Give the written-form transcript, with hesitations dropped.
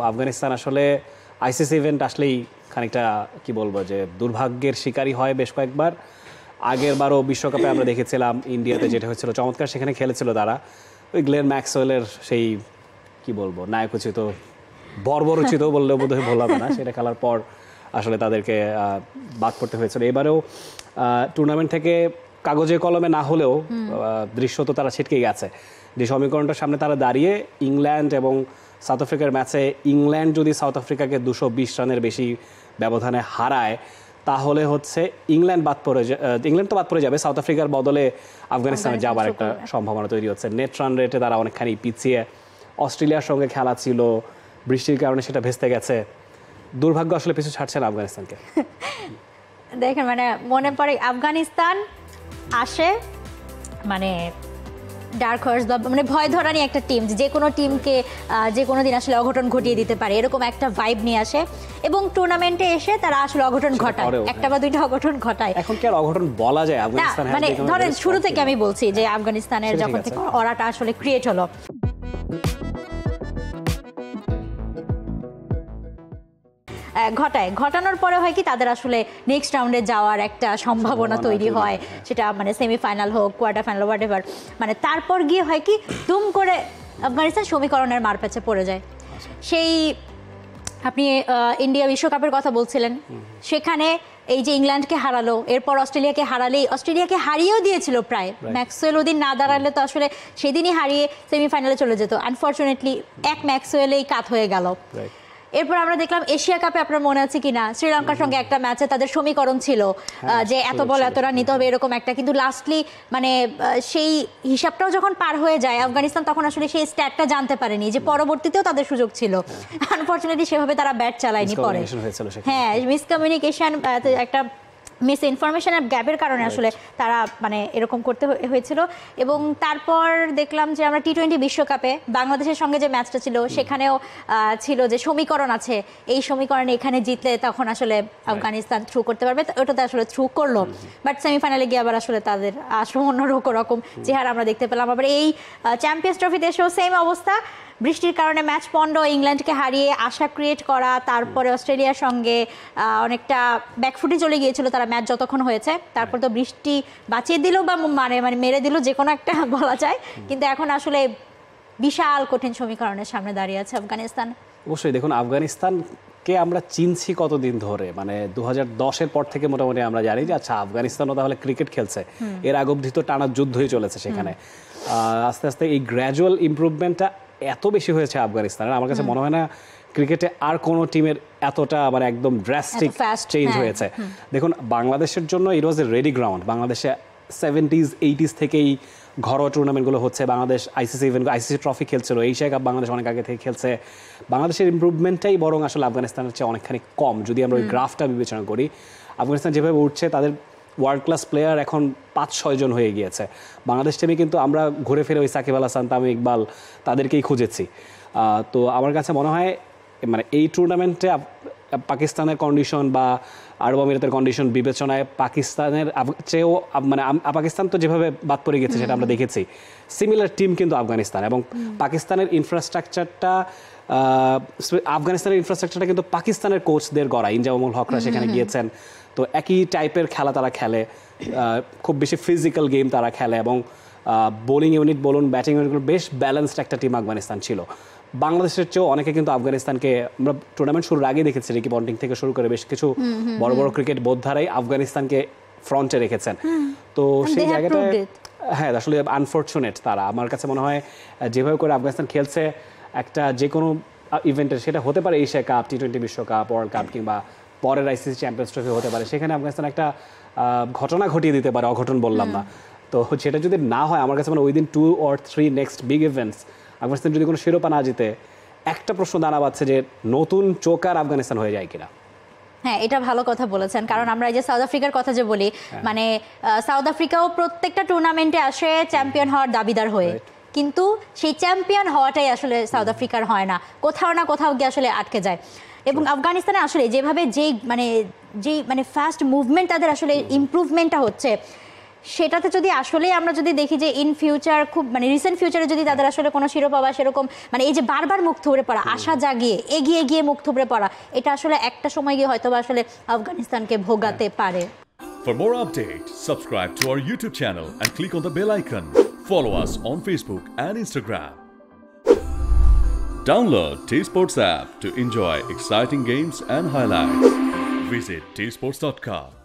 আফগানিস্তান আসলে ICC event আসলেই খানিকটা কি বলবো যে দুর্ভাগ্যের শিকারী হয় বেশ কয়েকবার। আগের বারও বিশ্বকাপে আমরা দেখেছিলাম ইন্ডিয়াতে যেটা হয়েছিল চমৎকার, সেখানে খেলেছিল তারা ওই গ্লেন ম্যাক্সওয়েলের সেই কি বলবো নায়কোচিত বর্বরোচিত বললেও বোধহয় ভুল হবে না, সেটা খেলার পর আসলে তাদেরকে বাদ পড়তে হয়েছিল। এবারেও টুর্নামেন্ট থেকে কাগজে কলমে না হলেও দৃশ্য তো তারা ছিটকে গেছে। যে সমীকরণটার সামনে তারা দাঁড়িয়ে ইংল্যান্ড এবং সাউথ আফ্রিকার ম্যাচে ইংল্যান্ড যদি সাউথ আফ্রিকাকে 220 রানের বেশি ব্যবধানে হারায় তাহলে হচ্ছে ইংল্যান্ড তো বাদ পড়ে যাবে, সাউথ আফ্রিকার বদলে আফগানিস্তানে যাবার একটা সম্ভাবনা তৈরি হচ্ছে। নেট রান রেটে তারা অনেকখানি পিছিয়ে, অস্ট্রেলিয়ার সঙ্গে খেলা ছিল, বৃষ্টির কারণে সেটা ভেস্তে গেছে। দুর্ভাগ্য আসলে পিছু ছাড়ছে না আফগানিস্তানকে। দেখেন মানে মনে পড়ে আফগানিস্তান আসে মানে ডার্ক হর্স বা মানে ভয় ধরানি একটা টিম, যে কোনো টিমকে যে কোনো দিন আসলে অঘটন ঘটিয়ে দিতে পারে এরকম একটা ভাইব নিয়ে আসে এবং টুর্নামেন্টে এসে তারা আসলে অঘটন ঘটায়, একটা বা দুইটা অঘটন ঘটায়। এখন কি আর অঘটন বলা যায় আফগানিস্তান? মানে ধরেন শুরু থেকে আমি বলছি যে আফগানিস্তানের যখন থেকে অরাটা আসলে ক্রিয়েট হলো, ঘটানোর পরে হয় কি তাদের আসলে নেক্সট রাউন্ডে যাওয়ার একটা সম্ভাবনা তৈরি হয়, সেটা মানে সেমিফাইনাল হোক, কোয়ার্টার ফাইনাল, হোয়াট এভার। মানে তারপর গিয়ে হয় কি দুম করে আফগানিস্তান সমীকরণের মারপ্যাচে পড়ে যায়। সেই আপনি ইন্ডিয়া বিশ্বকাপের কথা বলছিলেন, সেখানে এই যে ইংল্যান্ডকে হারালো, এরপর অস্ট্রেলিয়াকে হারিয়েও দিয়েছিল প্রায়। ম্যাক্সওয়েল ওদিন না দাঁড়ালে তো আসলে সেদিনই হারিয়ে সেমিফাইনালে চলে যেত। আনফর্চুনেটলি এক ম্যাক্সওয়েলেই কাত হয়ে গেল। এরপর আমরা দেখলাম এশিয়া কাপে, আপনার মনে আছে কিনা, শ্রীলঙ্কার সঙ্গে একটা ম্যাচে তাদের সমীকরণ ছিল যে এত বল এত রান নিতে হবে এরকম একটা, কিন্তু লাস্টলি মানে সেই হিসাবটাও যখন পার হয়ে যায় আফগানিস্তান তখন আসলে সেই স্ট্যাটটা জানতে পারেনি যে পরবর্তীতেও তাদের সুযোগ ছিল। আনফর্চুনেটলি সেভাবে তারা ব্যাট চালায়নি পরে। হ্যাঁ, মিসকমিউনিকেশন, একটা মিস ইনফরমেশনের গ্যাপের কারণে আসলে তারা মানে এরকম করতে হয়েছিল। এবং তারপর দেখলাম যে আমরা টি-20 বিশ্বকাপে বাংলাদেশের সঙ্গে যে ম্যাচটা ছিল সেখানেও ছিল যে সমীকরণ আছে, এই সমীকরণে এখানে জিতলে তখন আসলে আফগানিস্তান থ্রু করতে পারবে, ওটাতে আসলে থ্রু করলো। বাট সেমিফাইনালে গিয়ে আবার আসলে তাদের আসলে অন্যরকম চেহারা আমরা দেখতে পেলাম। আবার এই চ্যাম্পিয়ন্স ট্রফিতে এসেও সেম অবস্থা, বৃষ্টির কারণে ম্যাচ পন্ড, ইংল্যান্ডকে হারিয়ে আশা ক্রিয়েট করা, তারপরে অস্ট্রেলিয়ার সঙ্গে অনেকটা ব্যাকফুটে চলে গিয়েছিল তারা ম্যাচ যতক্ষণ হয়েছে। তারপর তো বৃষ্টি বাঁচিয়ে দিল বা মানে মেরে দিল, যে কোনো একটা বলা যায়। কিন্তু এখন আসলে বিশাল কঠিন সমীকরণের সামনে দাঁড়িয়ে আছে আফগানিস্তান। অবশ্যই দেখুন, আফগানিস্তানকে আমরা চিনছি কতদিন ধরে, মানে 2010-এর পর থেকে মোটামুটি আমরা জানি যে আচ্ছা আফগানিস্তানও তাহলে ক্রিকেট খেলছে। এর আগ অবধি তো টানা যুদ্ধই চলেছে সেখানে। আস্তে আস্তে এই গ্র্যাজুয়াল ইমপ্রুভমেন্টটা এত বেশি হয়েছে আফগানিস্তানের, আমার কাছে মনে হয় না ক্রিকেটে আর কোনো টিমের এতটা মানে একদম ড্রাস্টিক চেঞ্জ হয়েছে। দেখুন বাংলাদেশের জন্য ইট ওয়াজ এ রেডি গ্রাউন্ড। বাংলাদেশে 70s 80s থেকেই ঘরোয়া টুর্নামেন্টগুলো হচ্ছে, বাংলাদেশ আইসিসি ট্রফি খেলছিল, এশিয়া কাপ বাংলাদেশ অনেক আগে থেকে খেলছে। বাংলাদেশের ইমপ্রুভমেন্টটাই বরং আসলে আফগানিস্তানের চেয়ে অনেকখানি কম যদি আমরা ওই গ্রাফটা বিবেচনা করি। আফগানিস্তান যেভাবে উঠছে, তাদের ওয়ার্ল্ড ক্লাস প্লেয়ার এখন 5-6 জন হয়ে গিয়েছে। বাংলাদেশ টিমে কিন্তু আমরা ঘুরে ফিরে ওই সাকিব আল হাসান, তামিম ইকবাল তাদেরকেই খুঁজেছি। তো আমার কাছে মনে হয় মানে এই টুর্নামেন্টে পাকিস্তানের কন্ডিশন বা আরব আমিরাতের কন্ডিশন বিবেচনায় পাকিস্তানের চেয়েও মানে পাকিস্তান তো যেভাবে বাদ পড়ে গেছে সেটা আমরা দেখেছি, সিমিলার টিম কিন্তু আফগানিস্তান। এবং পাকিস্তানের ইনফ্রাস্ট্রাকচারটা কিন্তু পাকিস্তানের কোচদের গড়া। ইনজামুল হকরা সেখানে গিয়েছেন, তো একই টাইপের খেলা তারা খেলে, খুব বেশি ফিজিক্যাল গেম তারা খেলে এবং বোলিং ইউনিট বলুন, ব্যাটিং ইউনিট বলুন, বেশ ব্যালেন্সড একটা টিম আফগানিস্তান ছিল। বাংলাদেশের চেয়েও অনেকে কিন্তু আফগানিস্তানকে আমরা টুর্নামেন্ট শুরুর আগে দেখেছি, রিকি পন্টিং থেকে শুরু করে বেশ কিছু বড় বড় ক্রিকেট বোদ্ধারাই আফগানিস্তানকে ফ্রন্টে রেখেছেন। তো সেই জায়গাটায় হ্যাঁ আসলে আনফর্চুনেট তারা। আমার কাছে মনে হয় যেভাবে করে আফগানিস্তান খেলছে একটা যে কোনো ইভেন্টের, সেটা হতে পারে এশিয়া কাপ, টি-20 বিশ্বকাপ, ওয়ার্ল্ড কাপ কিংবা পরের আইসিসি চ্যাম্পিয়ন্স ট্রফি হতে পারে, সেখানে আফগানিস্তান একটা ঘটনা ঘটিয়ে দিতে পারে, অঘটন বললাম না। তো সেটা যদি না হয়, আমার কাছে মানে within 2 or 3 next big events Afghanistan যদি কোনো শিরোপা না জিতে, একটা প্রশ্ন দাঁড়া পাচ্ছে যে নতুন চোকার আফগানিস্তান হয়ে যায় কিনা। হ্যাঁ, এটা ভালো কথা বলেছেন, কারণ আমরা এই যে সাউথ আফ্রিকার কথা যে বলি, মানে সাউথ আফ্রিকাও প্রত্যেকটা টুর্নামেন্টে আসে চ্যাম্পিয়ন হওয়ার দাবিদার হয়ে, কিন্তু সেই চ্যাম্পিয়ন হওয়াটাই আসলে সাউথ আফ্রিকার হয় না, কোথাও না কোথাও গিয়ে আসলে আটকে যায়। এবং আফগানিস্তানে আসলে যেভাবে যেই মানে ফাস্ট মুভমেন্ট তাদের আসলে ইমপ্রুভমেন্টটা হচ্ছে, সেটাতে যদি আসলে আমরা যদি দেখি যে ইন ফিউচার খুব মানে রিসেন্ট ফিউচারে যদি তাদের আসলে কোনো শিরোপা বা সেরকম মানে এই যে বারবার মুখ থুবড়ে পড়া, আশা জাগিয়ে এগিয়ে গিয়ে মুখ থুবড়ে পড়া, এটা আসলে একটা সময় গিয়ে হয়তো বা আসলে আফগানিস্তানকে ভোগাতে পারে। For more updates, subscribe to our YouTube channel and click on the bell icon. Follow us on Facebook and Instagram. Download T-Sports app to enjoy exciting games and highlights. Visit tsports.com.